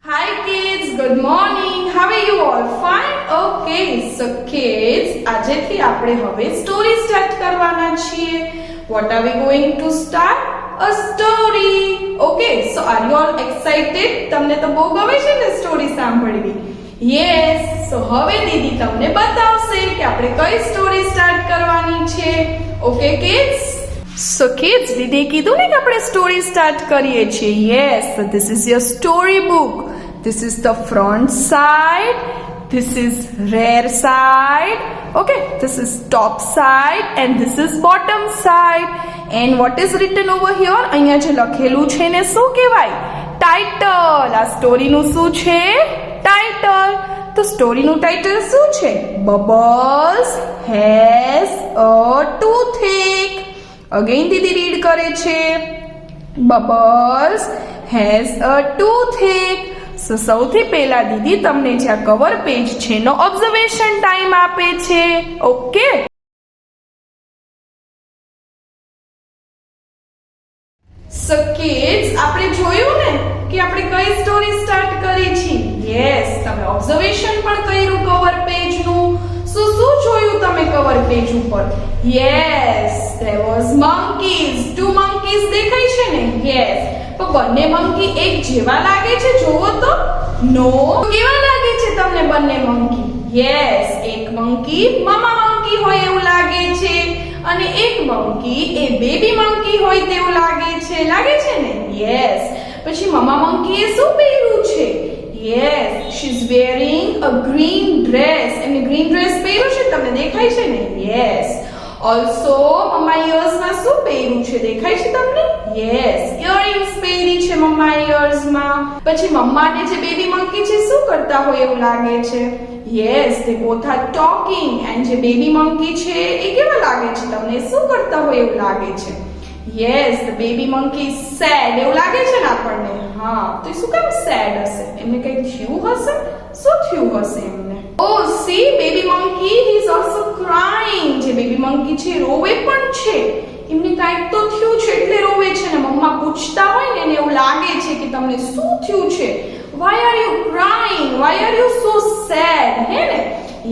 Hi kids, good morning. How are you all? Fine? Okay. So kids, આજેથી આપણે હવે story start કરવાના છીએ. What are we going to start? A story. Okay. So are you all excited? તમને તો બહુ ગમે છે ને સ્ટોરી સાંભળવી. Yes. So હવે દીદી તમને બતાવશે કે આપણે કઈ સ્ટોરી સ્ટાર્ટ કરવાની છે. Okay kids? So kids, દીદી કીધું ને કે આપણે સ્ટોરી સ્ટાર્ટ કરીએ છીએ. Yes, so this is your story book. This is the front side. This is rear side. Okay, this is top side and this is bottom side. And what is written over here? અહીંયા જે લખેલું છે ને શું કહેવાય? Title. આ સ્ટોરીનું શું છે? ટાઇટલ. તો સ્ટોરીનું ટાઇટલ શું છે? Bubbles has a toothache. Again Didi read કરે છે. Bubbles has a toothache. સો સૌથી પહેલા દીદી તમને જે આ કવર પેજ છે નો ઓબ્ઝર્વેશન ટાઈમ આપે છે. ઓકે, સો કિડ્સ આપણે જોયું ને કે આપણે કઈ સ્ટોરી સ્ટાર્ટ કરી છે. યસ, તમે ઓબ્ઝર્વેશન પણ કર્યું કવર પેજનું. શું જોયું તમે કવર પેજ ઉપર? Yes, there was monkeys. two monkeys દેખાય છે ને? યસ, તો બંને મંકી એક જેવા લાગે છે? જોવો તો. નો. કેવા લાગે છે તમને બંને મંકી? યસ, એક મંકી મામા મંકી હોય એવું લાગે છે અને એક મંકી એ બેબી મંકી હોય તેવું લાગે છે. લાગે છે ને? યસ. પછી મામા મંકીએ શું પહેર્યું છે? Yes, she's wearing a green dress. એમને ગ્રીન ડ્રેસ પહેર્યું છે, તમને દેખાય છે ને? Yes. Also, મમ્મા ઇયર્સમાં શું પહેર્યું છે? દેખાય છે તમને? Yes, ઇયરિંગ્સ પહેરી છે મમ્મા ઇયર્સમાં. પછી મમ્મા ને જે બેબી મંકી છે શું કરતા હોય એવું લાગે છે? Yes, they both are talking. and જે બેબી મંકી છે એ કેવા લાગે છે તમને? શું કરતા હોય એવું લાગે છે? Yes, the baby monkey is sad. એવું લાગે છે ને આપણને? હા, તો એ શું કામ sad હશે? એમને કંઈ થયું હશે? શું થયું હશે એમને? Oh, see, baby monkey he is also crying. જે baby monkey છે રોવે પણ છે. એમને કાંઈક તો થયું છે એટલે રોવે છે ને. મમ્મા પૂછતા હોય ને એને એવું લાગે છે કે તમને શું થયું છે? Why are you crying? Why are you so sad? હે ને?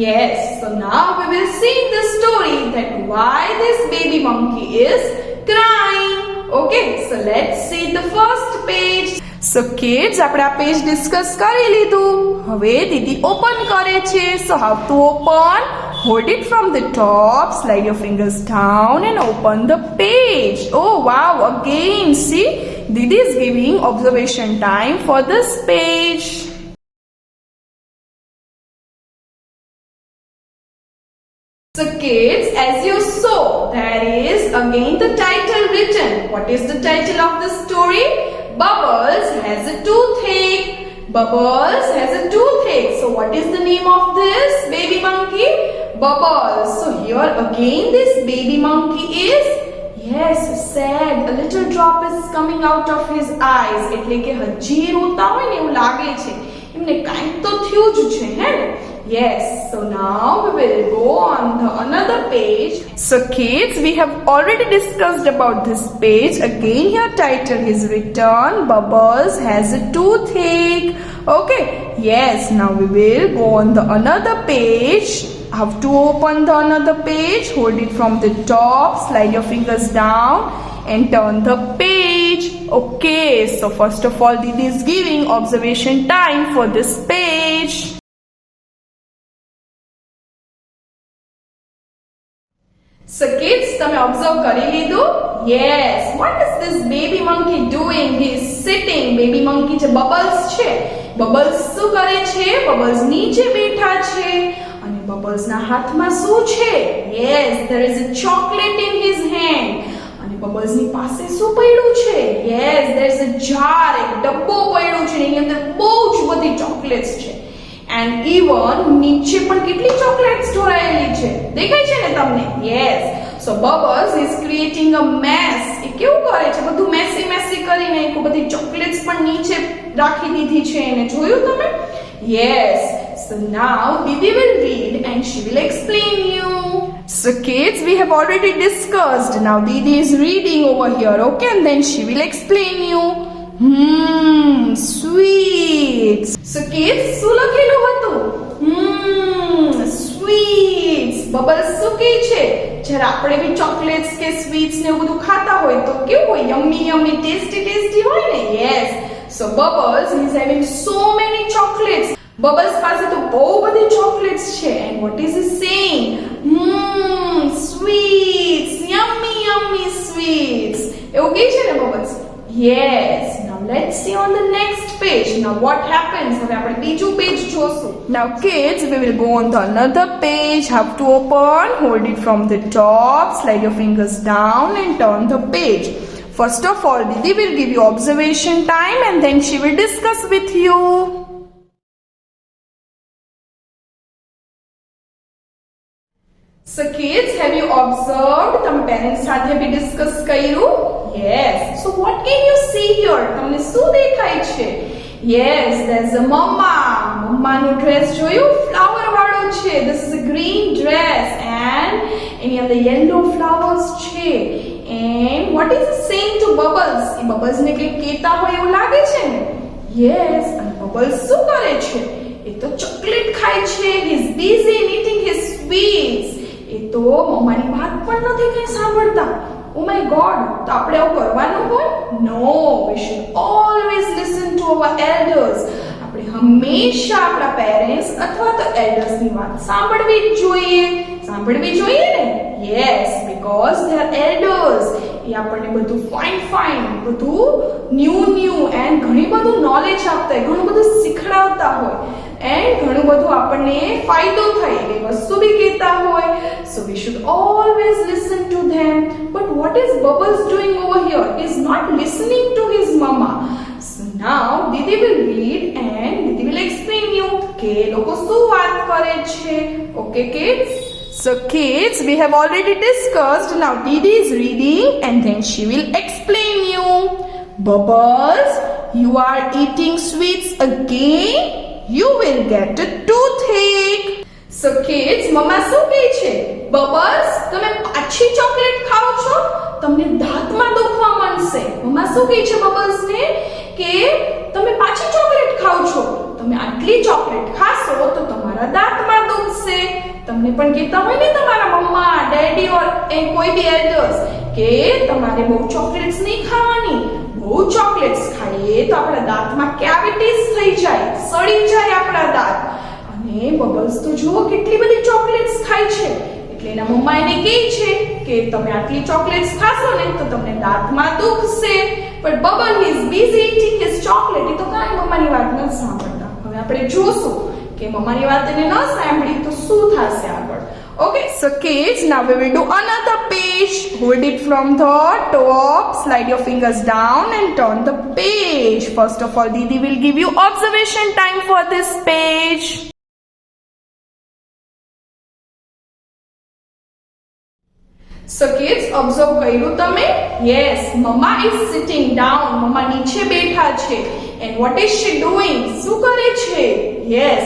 Yes, so now we will see in the story that why this baby monkey is crying. Okay, so let's see the first page. So kids, આપણે આ page discuss કરી લીધું. હવે દીદી open કરે છે. So how to open? Hold it from the top, slide your fingers down and open the page. Oh wow, again see, Didi is giving observation time for this page. So kids, as you saw, there is again the title written. What is the title of the story? Bubbles has a toothache. Bubbles has a toothache. So what is the name of this baby monkey? Bubbles. So here again this baby monkey is, yes, sad. A little drop is coming out of his eyes. એટલે કે હજી રોતા હોય ને એવું લાગે છે. એમને કાંઈક તો થયું જ છે, હે ને? Yes, so now we will go on the another page. So kids, we have already discussed about this page. Again here title is written, Bubbles has a toothache. Okay, yes, now we will go on the another page. Have to open the another page, hold it from the top, slide your fingers down and turn the page. Okay, so first of all Didi is giving observation time for this page. So kids, તમે observe કરી લીધું? Yes. What is this baby monkey doing? He is sitting. Baby monkey જે Bubbles છે. Bubbles શું કરે છે? Bubbles નીચે બેઠા છે. અને Bubbles ના હાથમાં શું છે? Yes, there is a chocolate in his hand. અને Bubbles ની પાસે શું પડ્યું છે? Yes, there is a jar. એક ડબ્બો પડ્યો છે. એની અંદર બહુ જ બધી ચોકલેટ્સ છે. and even નીચે પણ કેટલી ચોકલેટ્સ ઢોળાયેલી છે? દેખાય છે ને તમને? Yes. So Bubbles is creating a mess. એ કેવું કરે છે? બધું મેસી કરી નાખ્યું. બધી ચોકલેટ્સ પણ નીચે રાખી દીધી છે એને. જોયું તમે? Yes. So now Didi will read and she will explain you. So kids, we have already discussed. Now Didi is reading over here, okay? And then she will explain you. Sweets. So kids, શું લખેલું હતું? Sweets. Bubbles શું કહે છે? જ્યારે આપણે બી chocolates કે sweets ને એવું બધું ખાતા હોય તો કેવું હોય? યમ્મી યમ્મી ટેસ્ટી હોય ને? Yes. So Bubbles is having so many chocolates. Bubbles પાસે તો બહુ બધી ચોકલેટ્સ છે. And what is he saying? Sweets. Yummy sweets. એવું કહે છે ને Bubbles? Yes. Now let's see on the next page. Now what happens? હવે આપણે બીજું પેજ જોશું. Now kids, we will go on to another page. Have to open, hold it from the top, slide your fingers down and turn the page. First of all, Didi will give you observation time and then she will discuss with you. So kids, have you observed? તમે parents સાથે બી discuss કર્યું? Yes. So what can you see here? તમને શું દેખાય છે? Yes, there's a mama. મમ્માનું dress જોયું? Flower વાળો છે. This is a green dress and એની અંદર yellow flowers છે. And what is he saying to Bubbles? A Bubbles ને કંઈક કહેતા હોય એવું લાગે છે ને? Yes, અને Bubbles શું કરે છે? એ તો ચોકલેટ ખાય છે. He is busy in eating his sweets. એ તો મમ્માની વાત પણ નથી કઈ સાંભળતા. ઓ માય ગોડ, તો આપણે આવું કરવાનું હોય? નો, we should always listen to our elders. આપણે હંમેશા આપણા પેરેન્ટ્સ અથવા તો એલ્ડર્સ ની વાત સાંભળવી જ જોઈએ ને? Yes, because they are elders. એ આપણને બધું ફાઇન બધું ન્યુ એન્ડ ઘણી બધું નોલેજ આપતા હોય, ઘણું બધું શીખડાવતા હોય એન્ડ ઘણું બધું આપણને ફાયદો થાય એવી વસ્તુ બી કહેતા હોય. So we should always listen to them. But what is Bubbles doing over here? He is not listening to his mama. So now Didi will read and Didi will explain you કે લોકો શું વાત કરે છે. Okay kids? So kids, we have already discussed. Now Didi is reading and then she will explain you. Bubbles, you are eating sweets again? You will get a toothache. So kids, મમ્મા શું કહે છે? Bubbles, તમે પાછી chocolate ખાઓ છો? તમને દાંતમાં દુખવા માંડશે. મમ્મા શું કહે છે Bubbles ને કે તમે પાછી ચોકલેટ ખાઓ છો? તમે આટલી ચોકલેટ ખાશો તો તમારા દાંતમાં દુખશે. તમને પણ કહેતા હોય ને તમારા મમ્મા, ડેડી ઓર કોઈ બી એલ્ડર્સ કે તમારે બહુ ચોકલેટ્સ નહીં ખાવાની. બહુ ચોકલેટ્સ ખાઈએ તો આપણા દાંતમાં કેવિટીઝ થઈ જાય, સડી જાય આપણા દાંત. અને બબલ્સ તો જુઓ કેટલી બધી ચોકલેટ્સ ખાય છે. એટલે એના મમ્મા એને કહે છે કે તમે આટલી ચોકલેટ્સ ખાશો ને તો તમને દાંતમાં દુખશે. But Bubble he is busy eating his chocolate. એ તો કાંઈ મમ્માની વાત ન સાંભળતા. હવે આપણે જોશું કે મમ્માની વાત એને ન સાંભળી તો શું થશે આગળ. Okay, so kids, now we will do another page. Hold it from the top, slide your fingers down and turn the page. First of all, Didi will give you observation time for this page. So kids, observe કર્યું તમે? Yes, Mama is sitting down. Mama નીચે બેઠા છે. And what is she doing? શું કરે છે? Yes,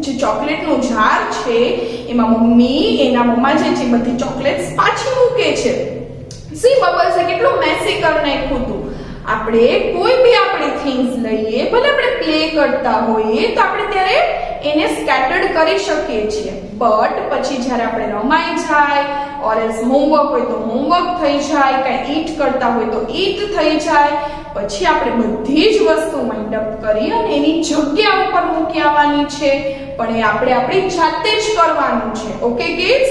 જે ચોકલેટનું jar છે એમાં મમ્મી એના મમ્મા જે છે બધી ચોકલેટ્સ પાછી મૂકે છે. સી બબલ્સે કેટલું મેસી કરી નાખ્યું હતું. આપણે કોઈ બી આપણે થિંગ્સ લઈએ, ભલે આપણે પ્લે કરતા હોઈએ તો આપણે ત્યારે એને સ્કેટર્ડ કરી શકીએ છીએ. બટ પછી જ્યારે આપણે રમાઈ જાય ઓર એલ્સ હોમવર્ક હોય તો હોમવર્ક થઈ જાય, કાંઈ ઈટ કરતા હોય તો ઈટ થઈ જાય, પછી આપણે બધી જ વસ્તુ વાઇન્ડ અપ કરી અને એની જગ્યા ઉપર મૂકી આવવાની છે. પણ એ આપણે આપણી જાતે જ કરવાનું છે. Okay kids?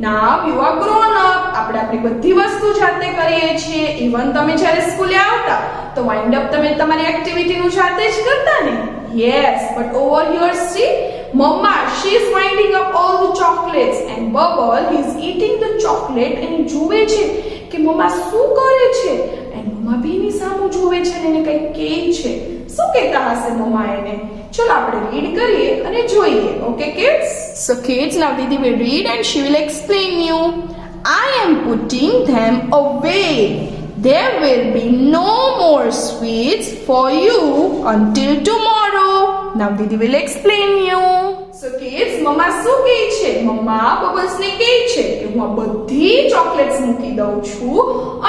Now you are grown up. આપણે આપણી બધી વસ્તુ જાતે કરીએ છીએ. ઇવન તમે જ્યારે સ્કૂલે આવતા તો વાઇન્ડ અપ તમે તમારી એક્ટિવિટીનું જાતે જ કરતા ને? Yes, but over here C mamma, she is winding up all the chocolates and Bubble he is eating the chocolate and જુએ છે કે મમ્મા શું કરે છે. and મમ્મા બી એની સામું જુએ છે અને એને કંઈક કહે છે. શું કહેતા હશે મમ્મા એને? ચલો આપણે રીડ કરીએ અને જોઈએ. Okay kids? So kids, now Didi will read and she will explain you. I am putting them away. There will be no more sweets for you until tomorrow. Now Didi will explain you. So kids, મમ્મા શું કહે છે? મમ્મા bubbles ને કહે છે કે હું આ બધી ચોકલેટ્સ મૂકી દઉં છું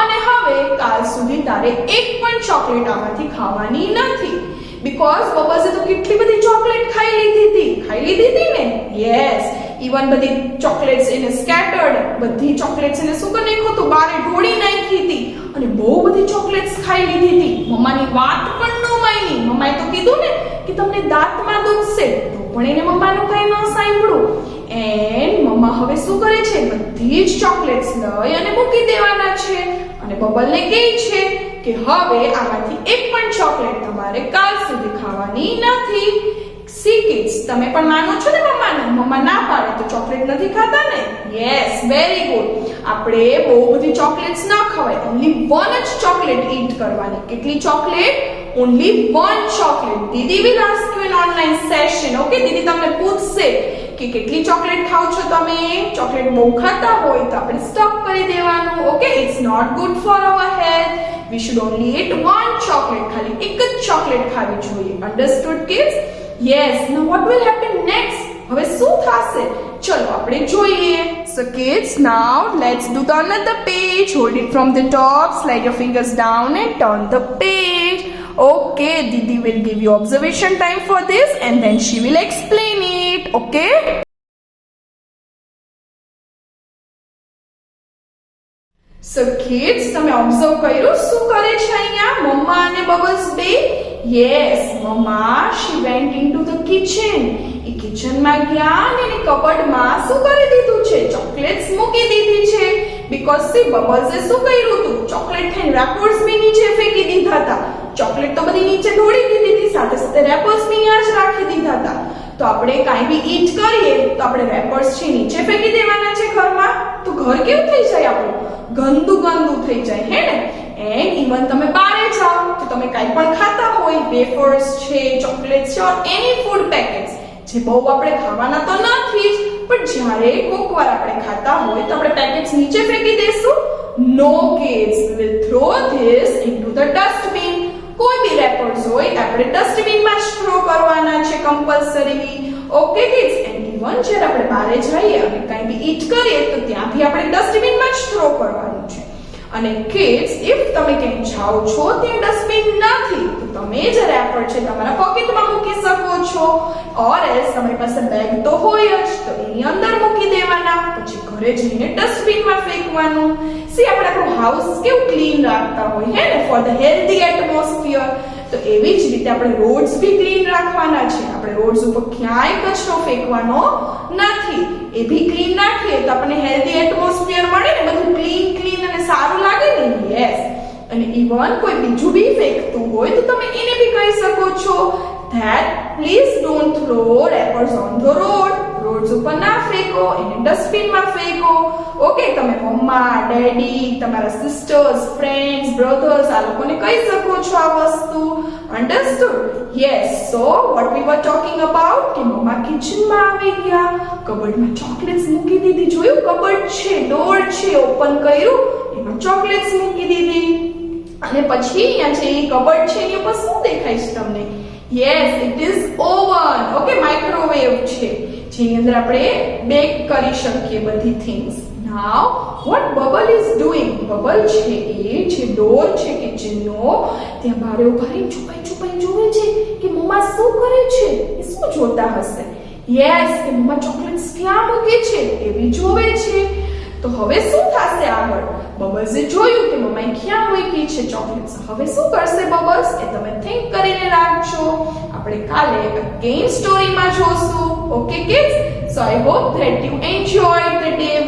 અને હવે હવે કાલ સુધી તારે એક પણ ચોકલેટ આમાંથી ખાવાની નથી. બીકોઝ બબલ્સે તો કેટલી બધી ચોકલેટ ખાઈ લીધી હતી ને. યસ, ઇવન બધી ચોકલેટ્સ એને સ્કેટર્ડ, બધી ચોકલેટ્સ એને શું કરી નાખ્યું હતું, બારે ઢોળી નાખી હતી અને બહુ બધી ચોકલેટ્સ ખાઈ લીધી હતી. મમ્માની વાત પણ ન માની. મમ્માએ તો કીધું ને કે તમને દાંતમાં દુખશે, તો પણ એને મમ્માનું કઈ ન સાંભળ્યું. એન્ડ મમ્મા હવે શું કરે છે, બધી જ ચોકલેટ્સ લઈ અને મૂકી દેવાના છે અને બબલને કહે છે કે હવે આમાંથી એક પણ ચોકલેટ તમારે કાલ સુધી ખાવાની નથી. સી કિડ્સ, તમે પણ માનો છો ને મમ્માને? મમ્મા ના પાડે તો ચોકલેટ નથી ખાતા ને? Yes, very good. આપણે બહુ બધી ચોકલેટ્સ ના ખવાય, ઓન્લી વન જ ચોકલેટ ઈટ કરવાની. કેટલી chocolate? Only one chocolate. Didi will ask you in online session. Okay, દીદી તમને પૂછશે કે કેટલી ચોકલેટ ખાવ છો તમે. ચોકલેટ બહુ ખાતા હોય તો આપણે સ્ટોપ કરી દેવાનું. Okay, it's not good for our health. We should only eat one chocolate. ખાલી એક જ ચોકલેટ ખાવી જોઈએ. Understood kids? Yes. Now what will happen next? હવે શું થશે? ચલો આપણે જોઈએ. So kids, now let's do the another page. Hold it from the top, slide your fingers down and turn the page. Okay, Didi will give you observation time for this and then she will explain it. Okay? So kids, તમે observe કર્યું શું કરે છે અહીંયા મમ્મા અને bubbles બે? Yes, mamma she went into the kitchen. એ કિચનમાં ગયા અને એની કબર્ડમાં શું કરી દીધું છે? ચોકલેટ્સ મૂકી દીધી છે. બીકોઝ સી બબલ્સે શું કર્યું હતું? ચોકલેટ ખાઈને રેપર્સ બી નીચે ફેંકી દીધા હતા. ચોકલેટ તો બધી નીચે ઢોળી દીધી હતી, સાથે સાથે રેપર્સ બી અહીંયા જ રાખી દીધા હતા. તો આપણે કાંઈ બી ઈટ કરીએ તો આપણે રેપર્સ છે નીચે ફેંકી દેવાના છે ઘરમાં. તો ઘર કેવું થઈ જાય આપણું? ગંદુ થઈ જાય, હે ને? એન્ડ ઇવન તમે બહાર જાઓ તો તમે કાંઈ પણ ખાતા હોય, વેફર્સ છે, ચોકલેટ્સ છે, ઓર એની ફૂડ પેકેટ્સ જે બહુ આપણે ખાવાના તો નથી જ, પણ જ્યારે કોક વાર આપણે ખાતા હોય તો આપણે પેકેટ્સ નીચે ફેંકી દેશું? No kids, we will throw this into the dustbin. કોઈ બી રેપર્સ હોય આપણે ડસ્ટબિનમાં જ થ્રો કરવાના છે compulsory. Okay kids? And even જ્યારે આપણે બહાર જઈએ અને કાંઈ બી ઈટ કરીએ તો ત્યાં બી આપણે ડસ્ટબિનમાં જ થ્રો કરવાનું છે. અને કિડ્સ, ઇફ તમે ક્યાંય જાઓ છો ત્યાં ડસ્ટબિન નથી તો તમે જે રેપર છે તમારા પોકેટમાં મૂકી શકો છો, ઓર એલ્સ તમારી પાસે બેગ તો હોય જ તો એની અંદર મૂકી દેવાના, પછી ઘરે જઈને ડસ્ટબિનમાં ફેંકવાનું. સી આપણે આપણું હાઉસ કેવું ક્લીન રાખતા હોય, હે ને, ફોર ધ હેલ્ધી એટમોસ્ફિયર. તો એવી જ રીતે આપણે રોડ્સ બી ક્લીન રાખવાના છે. આપણે રોડ્સ ઉપર ક્યાંય કચરો ફેંકવાનો નથી. એ બી ક્લીન રાખીએ તો આપણને હેલ્ધી એટમોસ્ફિયર મળે ને, બધું ક્લીન અને સારું લાગે ને. યસ. અને ઇવન કોઈ બીજું બી ફેંકતું હોય તો તમે એને બી કહી શકો છો that please don't throw wrappers on the road. Roads ઉપર ના ફેંકો, એને ડસ્ટબિનમાં ફેંકો. ઓકે, તમે મમ્મા, ડેડી, તમારા સિસ્ટર્સ, ફ્રેન્ડ્સ, બ્રધર્સ આ લોકોને કહી શકો છો આ વસ્તુ. Understood? Yes. So what we were talking about કે મમ્મા કિચનમાં આવી ગયા, કબર્ડમાં ચોકલેટ્સ મૂકી દીધી. જોયું? કબર્ડ છે, ડોર છે, ઓપન કર્યું, એમાં ચોકલેટ્સ મૂકી દીધી. અને પછી અહીંયા છે એ કબર્ડ છે એની ઉપર શું દેખાય છે તમને? Yes, it is oven. Okay, microwave છે જેની અંદર આપણે બેક કરી શકીએ બધી things. Now vote bubble is doing? Bubble છે એ જે ડોર છે કિચનનો ત્યાં બહાર ઉભા રહીને છુપાઈ જોવે છે કે મમ્મા શું કરે છે. એ શું જોતા હશે? યસ, કે મમ્મા ચોકલેટ્સ ક્યાં મૂકે છે એવી જોવે છે. તો હવે શું થશે આગળ? બબલ્સે જોયું કે મમ્માએ ક્યાં મૂકી છે ચોકલેટ્સ. હવે શું કરશે બબલ્સ? એ તમે થિંક કરીને રાખજો. આપણે કાલે અગેન સ્ટોરીમાં જોશું. Okay kids? So I hope that you enjoyed the day